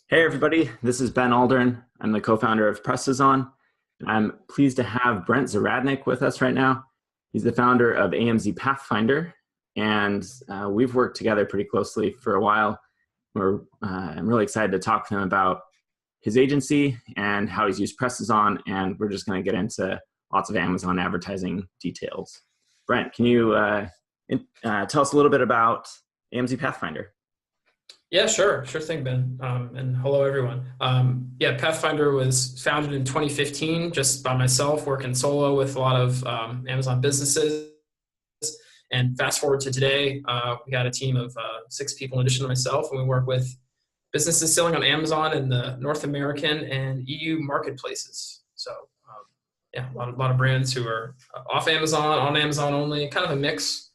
Hey everybody, this is Ben Aldern. I'm the co-founder of Prestozon. I'm pleased to have Brent Zahradnik with us right now. He's the founder of AMZ Pathfinder, and we've worked together pretty closely for a while. I'm really excited to talk to him about his agency and how he's used Prestozon, and we're just going to get into lots of Amazon advertising details. Brent, can you tell us a little bit about AMZ Pathfinder? Yeah, sure thing, Ben. And hello, everyone. Yeah, Pathfinder was founded in 2015, just by myself, working solo with a lot of Amazon businesses. And fast forward to today, we got a team of 6 people in addition to myself, and we work with businesses selling on Amazon in the North American and EU marketplaces. So, yeah, a lot of brands who are off Amazon, on Amazon only, kind of a mix.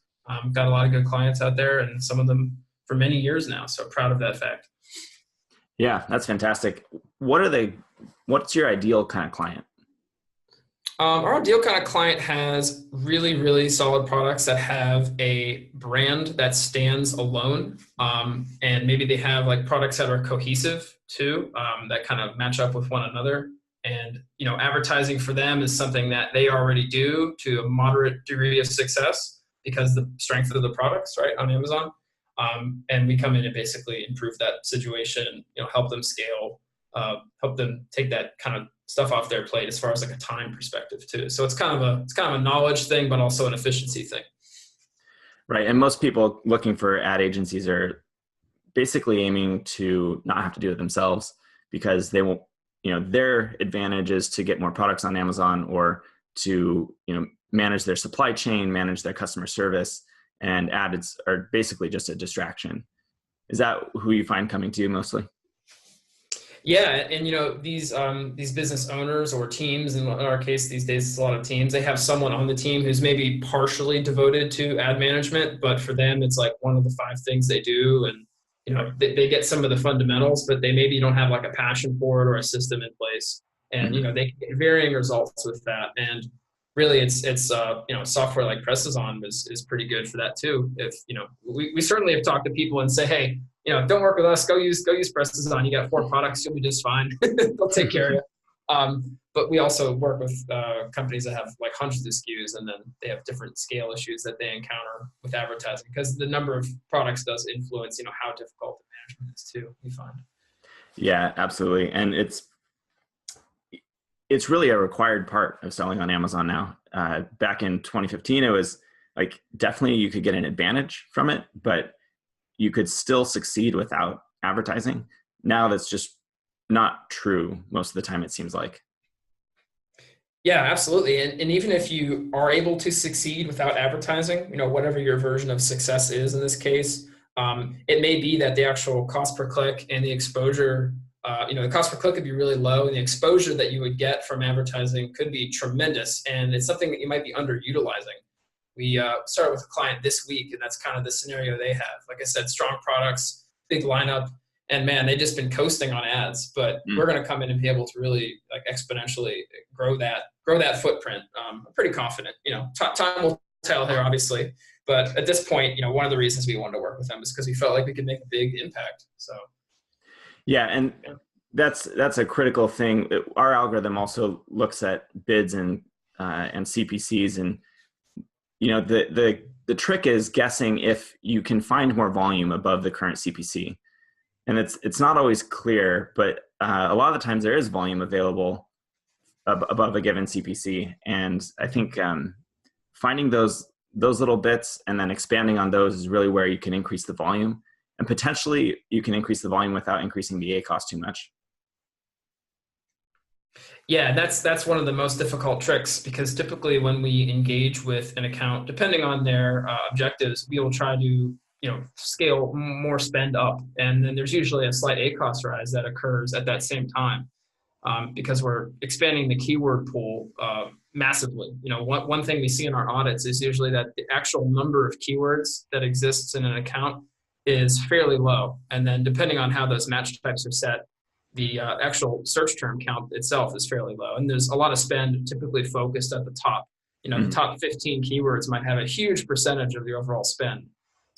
Got a lot of good clients out there, and some of them for many years now. So proud of that fact. Yeah, that's fantastic. What's your ideal kind of client? Our ideal kind of client has really, really solid products that have a brand that stands alone. And maybe they have like products that are cohesive too, that kind of match up with one another. And, advertising for them is something that they already do to a moderate degree of success because the strength of the products, right, on Amazon. And we come in and basically improve that situation, help them scale, help them take that kind of stuff off their plate as far as like a time perspective too. So it's kind of a knowledge thing, but also an efficiency thing. Right. And most people looking for ad agencies are basically aiming to not have to do it themselves because they won't, their advantage is to get more products on Amazon or to, manage their supply chain, manage their customer service. And ads are basically just a distraction. Is that who you find coming to you mostly? Yeah, and these business owners or teams, in our case these days it's a lot of teams, they have someone on the team who's maybe partially devoted to ad management, but for them it's like one of the 5 things they do, and they get some of the fundamentals, but they maybe don't have like a passion for it or a system in place, and they can get varying results with that. And really, it's software like Prestozon is pretty good for that too. If we certainly have talked to people and say, hey, don't work with us, go use Prestozon. You got 4 products, you'll be just fine. They'll take care of you. But we also work with companies that have like hundreds of SKUs, and then they have different scale issues that they encounter with advertising because the number of products does influence how difficult the management is too. We find. Yeah, absolutely, and it's really a required part of selling on Amazon now. Back in 2015, it was like definitely you could get an advantage from it, but you could still succeed without advertising. Now that's just not true most of the time, it seems like. Yeah, absolutely. And even if you are able to succeed without advertising, whatever your version of success is in this case, it may be that the actual cost per click and the exposure, the cost per click could be really low, and the exposure that you would get from advertising could be tremendous. And it's something that you might be underutilizing. We started with a client this week, and that's kind of the scenario they have. Like I said, strong products, big lineup, and man, they've just been coasting on ads. But we're going to come in and be able to really like exponentially grow that footprint. I'm pretty confident. Time will tell here, obviously. But at this point, one of the reasons we wanted to work with them is because we felt like we could make a big impact. So. Yeah, and that's a critical thing. Our algorithm also looks at bids and CPCs, and the trick is guessing if you can find more volume above the current CPC, and it's not always clear, but a lot of the times there is volume available above a given CPC, and I think finding those little bits and then expanding on those is really where you can increase the volume. And potentially you can increase the volume without increasing the A cost too much. Yeah, that's one of the most difficult tricks, because typically when we engage with an account, depending on their objectives, we will try to scale more spend up, and then there's usually a slight A cost rise that occurs at that same time because we're expanding the keyword pool massively. One thing we see in our audits is usually that the actual number of keywords that exists in an account is fairly low. And then depending on how those match types are set, the actual search term count itself is fairly low. And there's a lot of spend typically focused at the top. The top 15 keywords might have a huge percentage of the overall spend.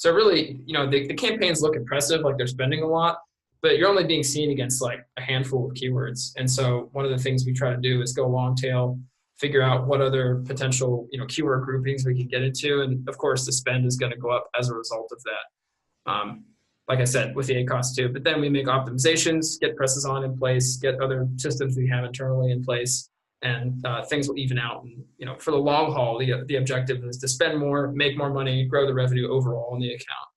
So really, the campaigns look impressive, like they're spending a lot, but you're only being seen against like a handful of keywords. And so one of the things we try to do is go long tail, figure out what other potential, keyword groupings we can get into. And of course, the spend is going to go up as a result of that. Like I said, with the ACoS too, but then we make optimizations, get Prestozon in place, get other systems we have internally in place, and things will even out. And, for the long haul, the objective is to spend more, make more money, grow the revenue overall in the account.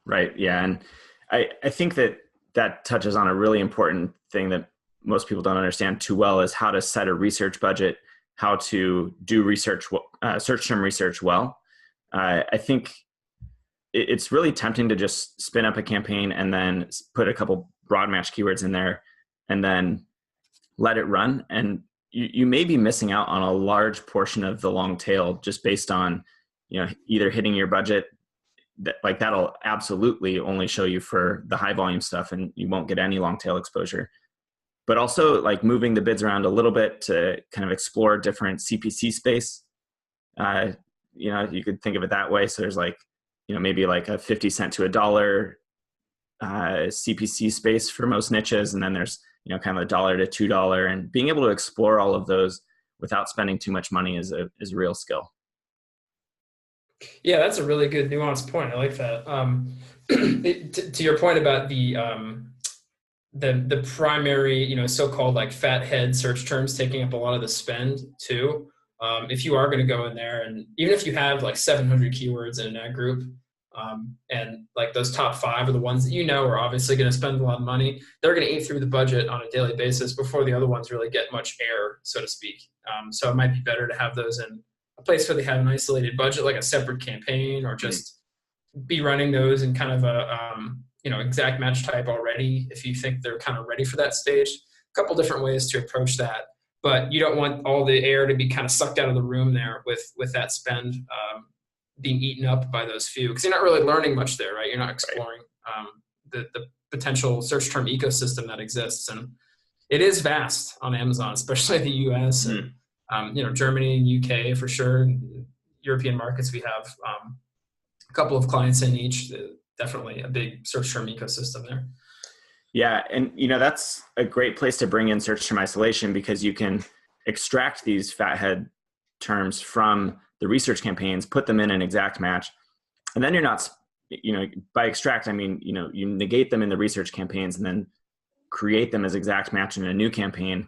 Right. Yeah. And I think that touches on a really important thing that most people don't understand too well, is how to set a research budget, how to do research, search term research well. I think it's really tempting to just spin up a campaign and then put a couple broad match keywords in there and then let it run. And you may be missing out on a large portion of the long tail just based on, either hitting your budget. That'll absolutely only show you for the high volume stuff, and you won't get any long tail exposure. But also like moving the bids around a little bit to kind of explore different CPC space. You could think of it that way. So there's maybe like a 50 cent to $1 CPC space for most niches. And then there's, kind of $1 to $2, and being able to explore all of those without spending too much money is a real skill. Yeah, that's a really good nuanced point. I like that. To your point about the primary, so-called like fat head search terms taking up a lot of the spend too. If you are going to go in there, and even if you have like 700 keywords in an ad group, and like those top 5 are the ones that are obviously going to spend a lot of money, they're going to eat through the budget on a daily basis before the other ones really get much air, so to speak. So it might be better to have those in a place where they have an isolated budget, like a separate campaign, or just be running those in kind of a exact match type already if you think they're kind of ready for that stage. A couple different ways to approach that, but you don't want all the air to be kind of sucked out of the room there with that spend being eaten up by those few, because you're not really learning much there, right? You're not exploring the potential search term ecosystem that exists, and it is vast on Amazon, especially the US and Germany and UK for sure. European markets, we have a couple of clients in each. Definitely a big search term ecosystem there. Yeah, and that's a great place to bring in search term isolation, because you can extract these fathead terms from the research campaigns, put them in an exact match, and then you're not, by extract I mean you negate them in the research campaigns and then create them as exact match in a new campaign.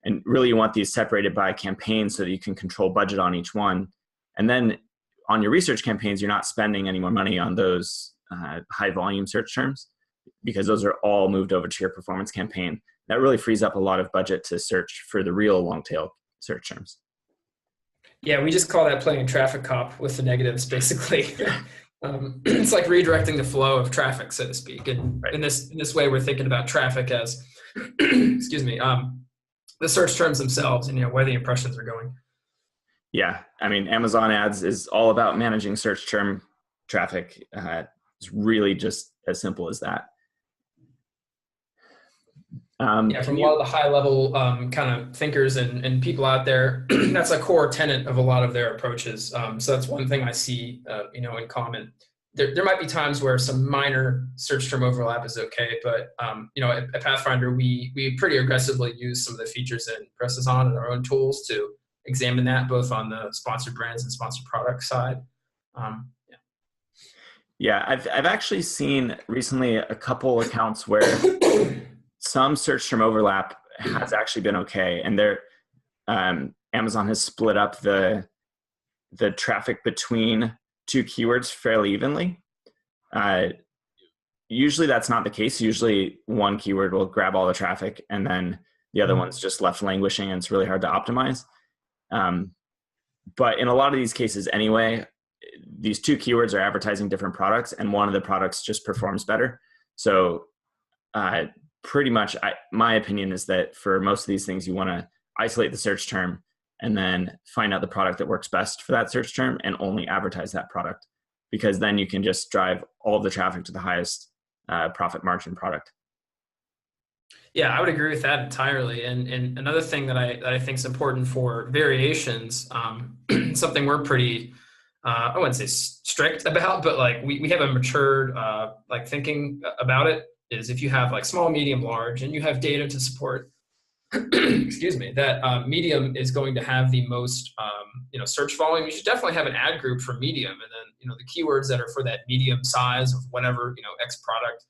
And really you want these separated by campaign so that you can control budget on each one. And then on your research campaigns, you're not spending any more money on those high volume search terms, because those are all moved over to your performance campaign. That really frees up a lot of budget to search for the real long tail search terms. Yeah, we just call that playing traffic cop with the negatives, basically. It's like redirecting the flow of traffic, so to speak. And in this way, we're thinking about traffic as, excuse me, the search terms themselves and where the impressions are going. Yeah, I mean, Amazon ads is all about managing search term traffic. It's really just as simple as that. From a lot of the high level kind of thinkers and people out there, that's a core tenet of a lot of their approaches. So that's one thing I see, in common. There might be times where some minor search term overlap is okay, but at Pathfinder, we pretty aggressively use some of the features in Prestozon and our own tools to examine that, both on the sponsored brands and sponsored product side. Yeah, I've actually seen recently a couple accounts where some search term overlap has actually been okay, and Amazon has split up the traffic between 2 keywords fairly evenly. Usually that's not the case. Usually one keyword will grab all the traffic, and then the other one's just left languishing, and it's really hard to optimize. But in a lot of these cases anyway, these 2 keywords are advertising different products, and one of the products just performs better. So pretty much my opinion is that for most of these things, you want to isolate the search term and then find out the product that works best for that search term and only advertise that product, because then you can just drive all of the traffic to the highest profit margin product. Yeah, I would agree with that entirely. And another thing that I think is important for variations, something we're pretty I wouldn't say strict about, but like we have a matured like thinking about it is if you have like small, medium, large, and you have data to support, excuse me, that medium is going to have the most search volume. You should definitely have an ad group for medium, and then the keywords that are for that medium size of whatever X product,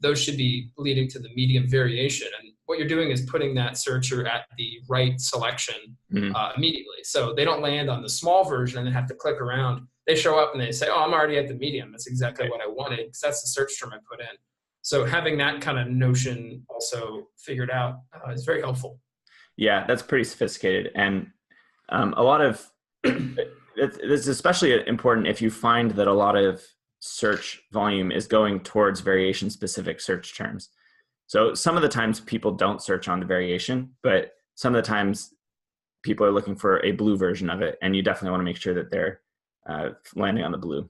those should be leading to the medium variation. And what you're doing is putting that searcher at the right selection immediately. So they don't land on the small version and have to click around. They show up and they say, oh, I'm already at the medium. That's exactly what I wanted because that's the search term I put in. So having that kind of notion also figured out is very helpful. Yeah, that's pretty sophisticated. And a lot of, this is especially important if you find that a lot of search volume is going towards variation specific search terms. So some of the times people don't search on the variation, but some of the times people are looking for a blue version of it. And you definitely want to make sure that they're landing on the blue.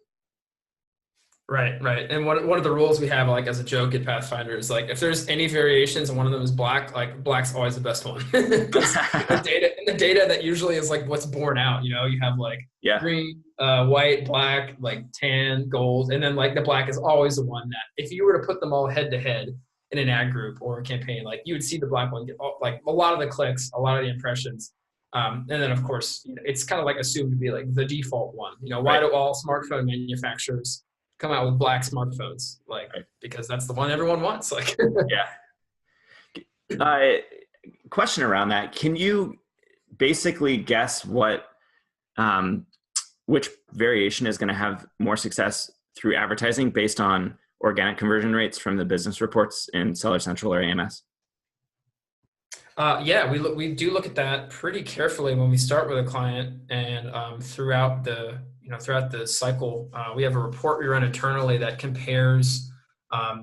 Right. And one of the rules we have, like as a joke at Pathfinder, is like if there's any variations and one of them is black, like black's always the best one. the data that usually is like what's borne out. You have like green, white, black, like tan, gold, and then like the black is always the one that if you were to put them all head to head in an ad group or a campaign, like you would see the black one get like a lot of the clicks, a lot of the impressions. And then of course, it's kind of like assumed to be like the default one. Why do all smartphone manufacturers come out with black smartphones? Because that's the one everyone wants. Question around that. Can you basically guess which variation is going to have more success through advertising based on organic conversion rates from the business reports in Seller Central or AMS? We do look at that pretty carefully when we start with a client, and throughout the cycle, we have a report we run internally that compares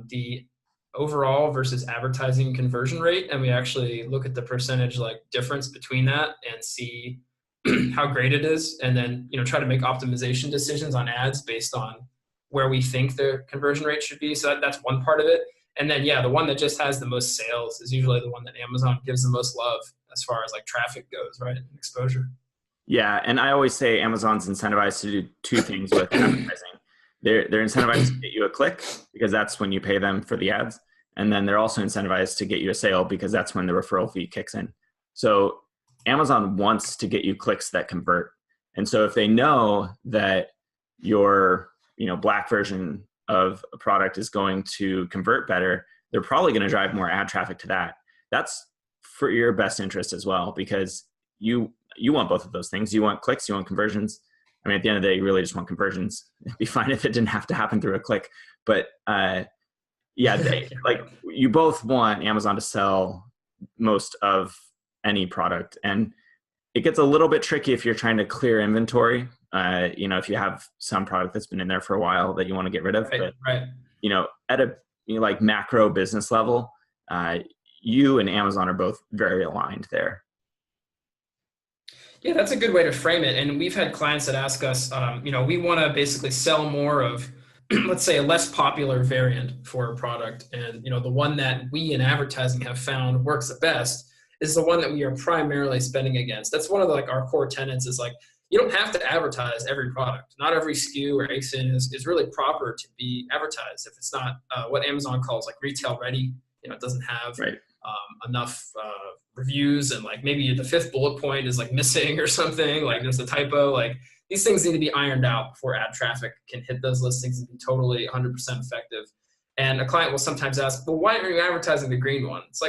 the overall versus advertising conversion rate, and we actually look at the percentage difference between that and see how great it is, and then try to make optimization decisions on ads based on where we think the conversion rate should be. So that's one part of it. And then the one that just has the most sales is usually the one that Amazon gives the most love as far as traffic goes, right? And exposure. Yeah, and I always say Amazon's incentivized to do two things with advertising. They're incentivized to get you a click because that's when you pay them for the ads. And then they're also incentivized to get you a sale because that's when the referral fee kicks in. So Amazon wants to get you clicks that convert. And so if they know that your black version of a product is going to convert better, they're probably going to drive more ad traffic to that. That's for your best interest as well, because you want both of those things. You want clicks, you want conversions. I mean, at the end of the day, you really just want conversions. It'd be fine if it didn't have to happen through a click. But you both want Amazon to sell most of any product. And it gets a little bit tricky if you're trying to clear inventory. If you have some product that's been in there for a while that you want to get rid of. Right. At a macro business level, you and Amazon are both very aligned there. Yeah, that's a good way to frame it. And we've had clients that ask us, we want to basically sell more of, let's say, a less popular variant for a product. And, the one that we in advertising have found works the best is the one that we are primarily spending against. That's one of our core tenets is you don't have to advertise every product. Not every SKU or ASIN is really proper to be advertised. If it's not what Amazon calls retail ready, it doesn't have enough reviews, and maybe the fifth bullet point is missing or something, there's a typo. These things need to be ironed out before ad traffic can hit those listings and be totally 100% effective. And a client will sometimes ask, well, why are you advertising the green one? It's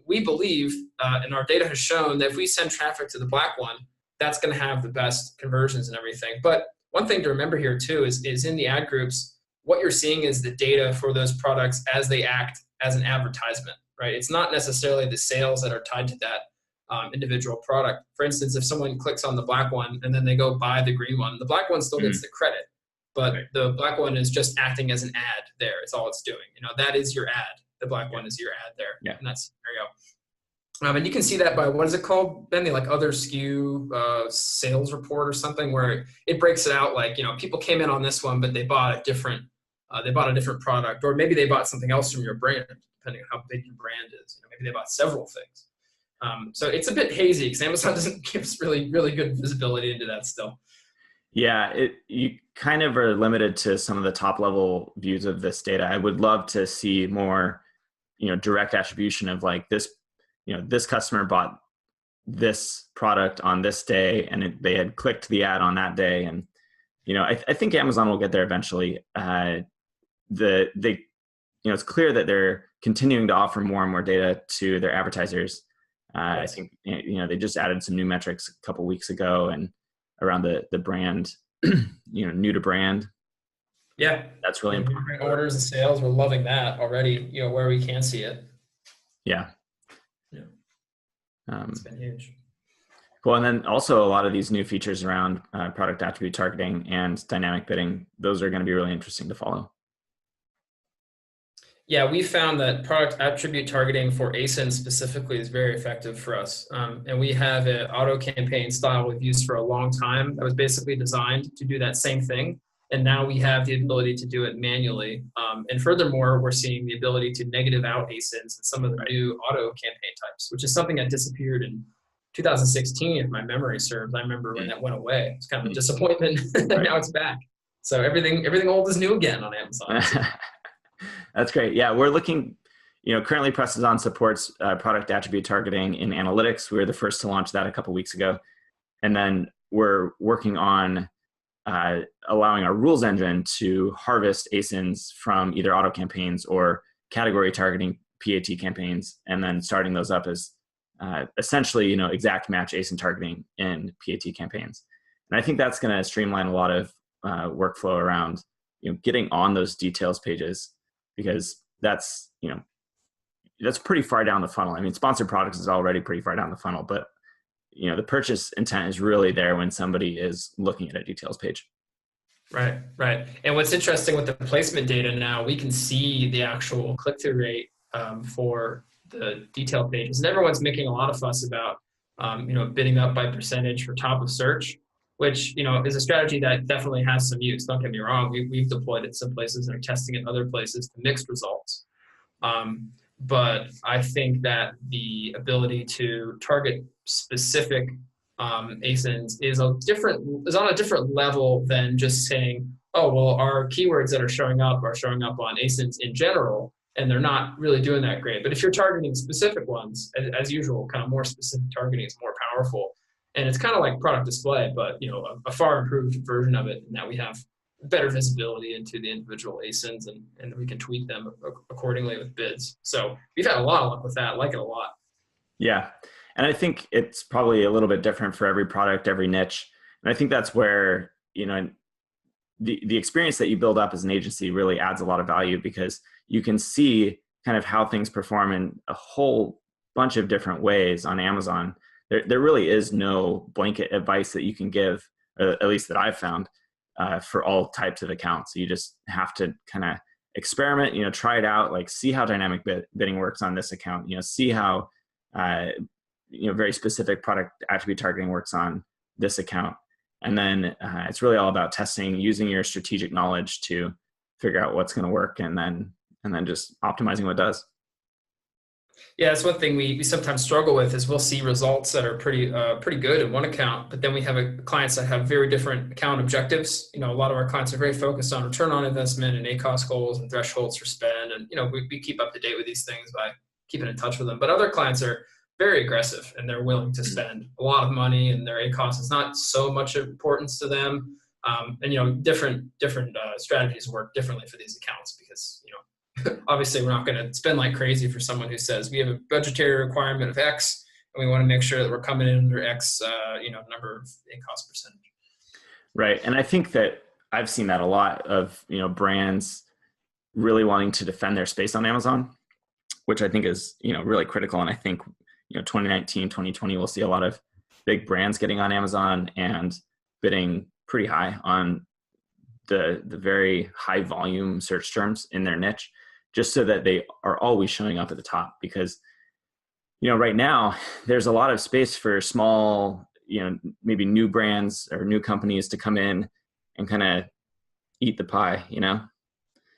we believe, and our data has shown that if we send traffic to the black one, that's going to have the best conversions and everything. But one thing to remember here too is in the ad groups, what you're seeing is the data for those products as they act as an advertisement, right? It's not necessarily the sales that are tied to that individual product. For instance, if someone clicks on the black one and then they go buy the green one, the black one still gets the credit, but the black one is just acting as an ad there. It's all it's doing. That is your ad. The black one is your ad there. Yeah. And that's, there you go. And you can see that by, what is it called, Ben? The other SKU sales report or something, where it breaks it out people came in on this one, but they bought a different product, or maybe they bought something else from your brand, depending on how big your brand is. Maybe they bought several things. So it's a bit hazy because Amazon doesn't give us really, really good visibility into that still. Yeah, you kind of are limited to some of the top level views of this data. I would love to see more, direct attribution of like this, this customer bought this product on this day and they had clicked the ad on that day. And, I think Amazon will get there eventually. It's clear that they're continuing to offer more and more data to their advertisers. I think, they just added some new metrics a couple weeks ago and around the brand, new to brand. Yeah. That's really important. Orders and sales, we're loving that already, where we can see it. Yeah. It's been huge. Cool. And then also a lot of these new features around product attribute targeting and dynamic bidding, those are going to be really interesting to follow. Yeah, we found that product attribute targeting for ASIN specifically is very effective for us. And we have an auto campaign style we've used for a long time that was basically designed to do that same thing. And now we have the ability to do it manually. And furthermore, we're seeing the ability to negative out ASINs and some of the new auto campaign types, which is something that disappeared in 2016, if my memory serves. I remember when that went away. It's kind of a disappointment. Now it's back. So everything old is new again on Amazon. That's great. Yeah, we're looking, currently Prestozon supports product attribute targeting in analytics. We were the first to launch that a couple weeks ago. And then we're working on allowing our rules engine to harvest ASINs from either auto campaigns or category targeting PAT campaigns, and then starting those up as essentially, exact match ASIN targeting in PAT campaigns. And I think that's going to streamline a lot of workflow around, getting on those details pages, because that's pretty far down the funnel. I mean, sponsored products is already pretty far down the funnel, but the purchase intent is really there when somebody is looking at a details page. Right. And what's interesting with the placement data now, we can see the actual click-through rate for the detailed pages. And everyone's making a lot of fuss about, bidding up by percentage for top of search, which, is a strategy that definitely has some use. Don't get me wrong. We've deployed it some places and are testing it in other places to mixed results. But I think that the ability to target specific ASINs is on a different level than just saying, oh, well, our keywords that are showing up on ASINs in general, and they're not really doing that great. But if you're targeting specific ones, as usual, kind of more specific targeting is more powerful. And it's kind of like product display, but a far improved version of it, in that we have better visibility into the individual ASINs, and we can tweak them accordingly with bids. So we've had a lot of luck with that. I like it a lot. Yeah. And I think it's probably a little bit different for every product, every niche. And I think that's where, the experience that you build up as an agency really adds a lot of value, because you can see kind of how things perform in a whole bunch of different ways on Amazon. There really is no blanket advice that you can give, or at least that I've found, for all types of accounts. You just have to kind of experiment, try it out, like see how dynamic bidding works on this account, see how, very specific product attribute targeting works on this account. And then it's really all about testing, using your strategic knowledge to figure out what's going to work, and then just optimizing what does. Yeah, that's one thing we sometimes struggle with, is we'll see results that are pretty good in one account, but then we have clients that have very different account objectives. A lot of our clients are very focused on return on investment and ACoS goals and thresholds for spend. And, we keep up to date with these things by keeping in touch with them. But other clients are very aggressive, and they're willing to spend a lot of money, and their ACoS is not so much importance to them. And, different strategies work differently for these accounts, because, obviously we're not going to spend like crazy for someone who says we have a budgetary requirement of X, and we want to make sure that we're coming in under X, number of ACoS percentage. Right. And I think that I've seen that a lot of, brands really wanting to defend their space on Amazon, which I think is, really critical. And I think, 2019, 2020, we'll see a lot of big brands getting on Amazon and bidding pretty high on the very high volume search terms in their niche, just so that they are always showing up at the top. Because, right now there's a lot of space for small, maybe new brands or new companies to come in and kind of eat the pie,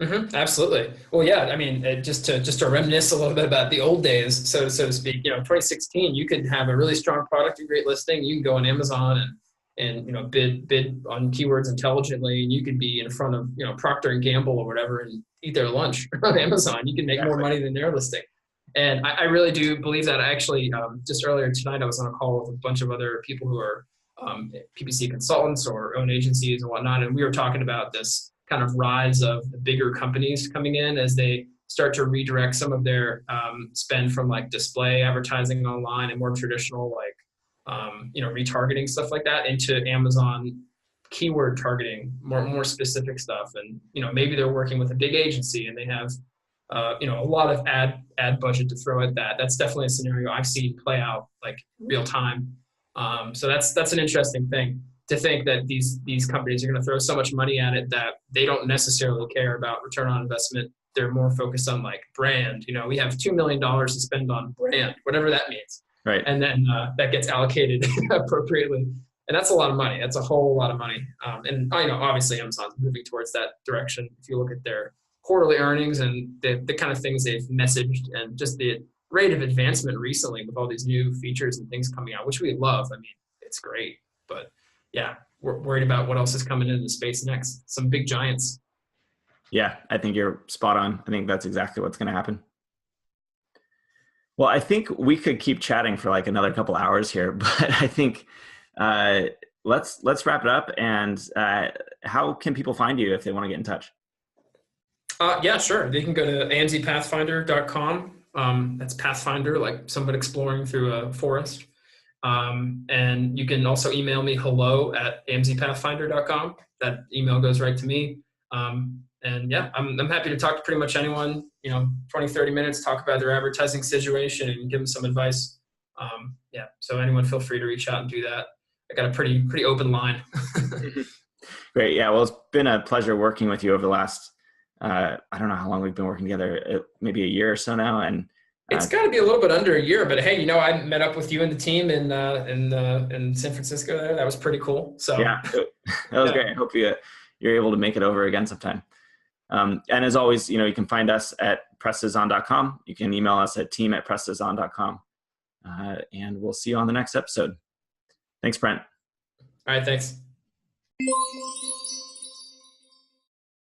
Mm-hmm, absolutely. Well, yeah, I mean, just to reminisce a little bit about the old days, so to speak, 2016, you could have a really strong product, a great listing. You can go on Amazon and and bid on keywords intelligently, and you could be in front of Procter and Gamble or whatever and eat their lunch on Amazon. You can make more money than their listing. And I really do believe that. I actually just earlier tonight I was on a call with a bunch of other people who are PPC consultants or own agencies and whatnot, and we were talking about this kind of rise of the bigger companies coming in as they start to redirect some of their spend from like display advertising online and more traditional like retargeting, stuff like that, into Amazon keyword targeting, more specific stuff. And maybe they're working with a big agency and they have a lot of ad budget to throw at that. That's definitely a scenario I've seen play out like real time. So that's an interesting thing, to think that these companies are going to throw so much money at it that they don't necessarily care about return on investment. They're more focused on like brand. We have $2 million to spend on brand, whatever that means. Right. And then that gets allocated appropriately. And that's a lot of money. That's a whole lot of money. And obviously Amazon's moving towards that direction. If you look at their quarterly earnings and the kind of things they've messaged and just the rate of advancement recently with all these new features and things coming out, which we love. I mean, it's great. But yeah, we're worried about what else is coming into the space next. Some big giants. Yeah, I think you're spot on. I think that's exactly what's going to happen. Well, I think we could keep chatting for like another couple hours here, but I think let's wrap it up. And how can people find you if they want to get in touch? Yeah, sure. They can go to amcpathfinder.com. That's Pathfinder, like someone exploring through a forest. And you can also email me hello@amcpathfinder.com. That email goes right to me. And yeah, I'm happy to talk to pretty much anyone, 20, 30 minutes, talk about their advertising situation and give them some advice. Yeah, so anyone feel free to reach out and do that. I got a pretty open line. Great. Yeah, well, it's been a pleasure working with you over the last, I don't know how long we've been working together, maybe a year or so now. And it's got to be a little bit under a year, but hey, I met up with you and the team in San Francisco there. That was pretty cool. So yeah, that was great. I hope you're able to make it over again sometime. And as always, you can find us at prestozon.com. You can email us at team@prestozon.com. And we'll see you on the next episode. Thanks, Brent. All right, thanks.